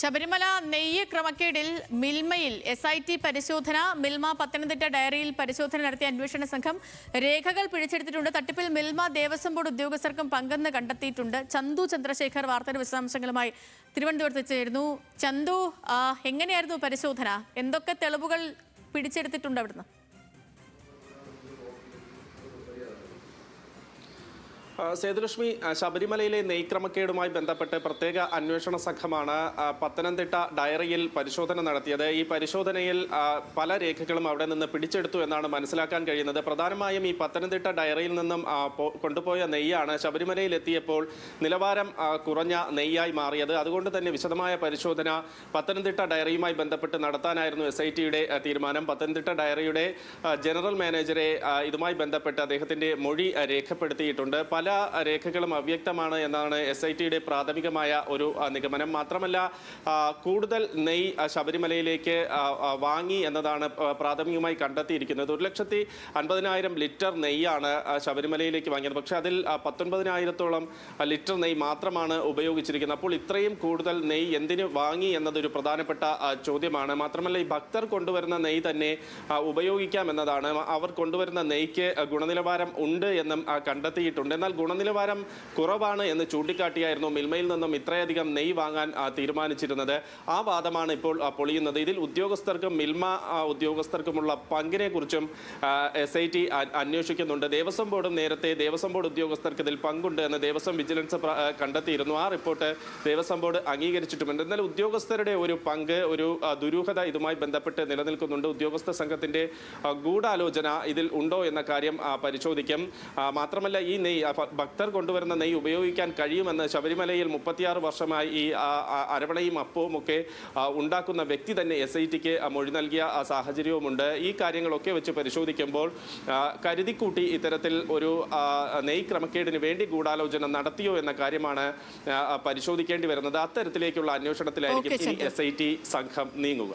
ശബരിമല നെയ്യ് ക്രമക്കേടിൽ മിൽമയിൽ SIT പരിശോധന. മിൽമ പത്തനംതിട്ട ഡയറിയിൽ പരിശോധന നടത്തിയ അന്വേഷണ സംഘം രേഖകൾ പിടിച്ചെടുത്തിട്ടുണ്ട്. തട്ടിപ്പിൽ മിൽമ ദേവസ്വം ബോർഡ് ഉദ്യോഗസ്ഥർക്കും പങ്കെന്ന് കണ്ടെത്തിയിട്ടുണ്ട്. ചന്തു ചന്ദ്രശേഖർ വാർത്തയുടെ വിശദാംശങ്ങളുമായി തിരുവനന്തപുരത്ത് ചേരുന്നു. ചന്തു, എങ്ങനെയായിരുന്നു പരിശോധന? എന്തൊക്കെ തെളിവുകൾ പിടിച്ചെടുത്തിട്ടുണ്ട് അവിടുന്ന്? സേതുലക്ഷ്മി, ശബരിമലയിലെ നെയ്ക്രമക്കേടുമായി ബന്ധപ്പെട്ട് പ്രത്യേക അന്വേഷണ സംഘമാണ് പത്തനംതിട്ട ഡയറിയിൽ പരിശോധന നടത്തിയത്. ഈ പരിശോധനയിൽ പല രേഖകളും അവിടെ നിന്ന് പിടിച്ചെടുത്തു എന്നാണ് മനസ്സിലാക്കാൻ കഴിയുന്നത്. പ്രധാനമായും ഈ പത്തനംതിട്ട ഡയറിയിൽ നിന്നും കൊണ്ടുപോയ നെയ്യാണ് ശബരിമലയിൽ എത്തിയപ്പോൾ നിലവാരം കുറഞ്ഞ നെയ്യായി മാറിയത്. അതുകൊണ്ട് തന്നെ വിശദമായ പരിശോധന പത്തനംതിട്ട ഡയറിയുമായി ബന്ധപ്പെട്ട് നടത്താനായിരുന്നു SITയുടെ തീരുമാനം. പത്തനംതിട്ട ഡയറിയുടെ ജനറൽ മാനേജറെ ഇതുമായി ബന്ധപ്പെട്ട് അദ്ദേഹത്തിൻ്റെ മൊഴി രേഖപ്പെടുത്തിയിട്ടുണ്ട്. പല രേഖകളും അവ്യക്തമാണ് എന്നാണ് SITയുടെ പ്രാഥമികമായ ഒരു നിഗമനം. മാത്രമല്ല, കൂടുതൽ നെയ്യ് ശബരിമലയിലേക്ക് വാങ്ങി എന്നതാണ് പ്രാഥമികമായി കണ്ടെത്തിയിരിക്കുന്നത്. 1,50,000 ലിറ്റർ നെയ്യാണ് ശബരിമലയിലേക്ക് വാങ്ങിയത്. പക്ഷേ അതിൽ 19,000-ഓളം ലിറ്റർ നെയ്യ് മാത്രമാണ് ഉപയോഗിച്ചിരിക്കുന്നത്. അപ്പോൾ ഇത്രയും കൂടുതൽ നെയ്യ് എന്തിന് വാങ്ങി എന്നതൊരു പ്രധാനപ്പെട്ട ചോദ്യമാണ്. മാത്രമല്ല, ഈ ഭക്തർ കൊണ്ടുവരുന്ന നെയ്യ് തന്നെ ഉപയോഗിക്കാം എന്നതാണ്. അവർ കൊണ്ടുവരുന്ന നെയ്യ്ക്ക് ഗുണനിലവാരം ഉണ്ട് എന്നും കണ്ടെത്തിയിട്ടുണ്ട്. എന്നാൽ ഗുണനിലവാരം കുറവാണ് എന്ന് ചൂണ്ടിക്കാട്ടിയായിരുന്നു മിൽമയിൽ നിന്നും ഇത്രയധികം നെയ്യ് വാങ്ങാൻ തീരുമാനിച്ചിരുന്നത്. ആ വാദമാണ് ഇപ്പോൾ പൊളിയുന്നത്. ഇതിൽ ഉദ്യോഗസ്ഥർക്കും മിൽമ ഉദ്യോഗസ്ഥർക്കുമുള്ള പങ്കിനെ കുറിച്ചും SIT അന്വേഷിക്കുന്നുണ്ട്. ദേവസ്വം ബോർഡും നേരത്തെ ദേവസ്വം ബോർഡ് ഉദ്യോഗസ്ഥർക്ക് ഇതിൽ പങ്കുണ്ട് എന്ന് ദേവസ്വം വിജിലൻസ് കണ്ടെത്തിയിരുന്നു. ആ റിപ്പോർട്ട് ദേവസ്വം ബോർഡ് അംഗീകരിച്ചിട്ടുമുണ്ട്. എന്നാൽ ഉദ്യോഗസ്ഥരുടെ ഒരു പങ്ക്, ഒരു ദുരൂഹത ഇതുമായി ബന്ധപ്പെട്ട് നിലനിൽക്കുന്നുണ്ട്. ഉദ്യോഗസ്ഥ സംഘത്തിന്റെ ഗൂഢാലോചന ഇതിൽ ഉണ്ടോ എന്ന കാര്യം പരിശോധിക്കും. മാത്രമല്ല, ഈ നെയ്യ് ഭക്തർ കൊണ്ടുവരുന്ന നെയ്യ് ഉപയോഗിക്കാൻ കഴിയുമെന്ന് ശബരിമലയിൽ 36 വർഷമായി ഈ അരവണയും അപ്പവും ഒക്കെ ഉണ്ടാക്കുന്ന വ്യക്തി തന്നെ SITക്ക് മൊഴി നൽകിയ സാഹചര്യവുമുണ്ട്. ഈ കാര്യങ്ങളൊക്കെ വെച്ച് പരിശോധിക്കുമ്പോൾ കരുതിക്കൂട്ടി ഇത്തരത്തിൽ ഒരു നെയ്യ് ക്രമക്കേടിന് വേണ്ടി ഗൂഢാലോചന നടത്തിയോ എന്ന കാര്യമാണ് പരിശോധിക്കേണ്ടി വരുന്നത്. അത്തരത്തിലേക്കുള്ള അന്വേഷണത്തിലായിരിക്കും SIT സംഘം നീങ്ങുക.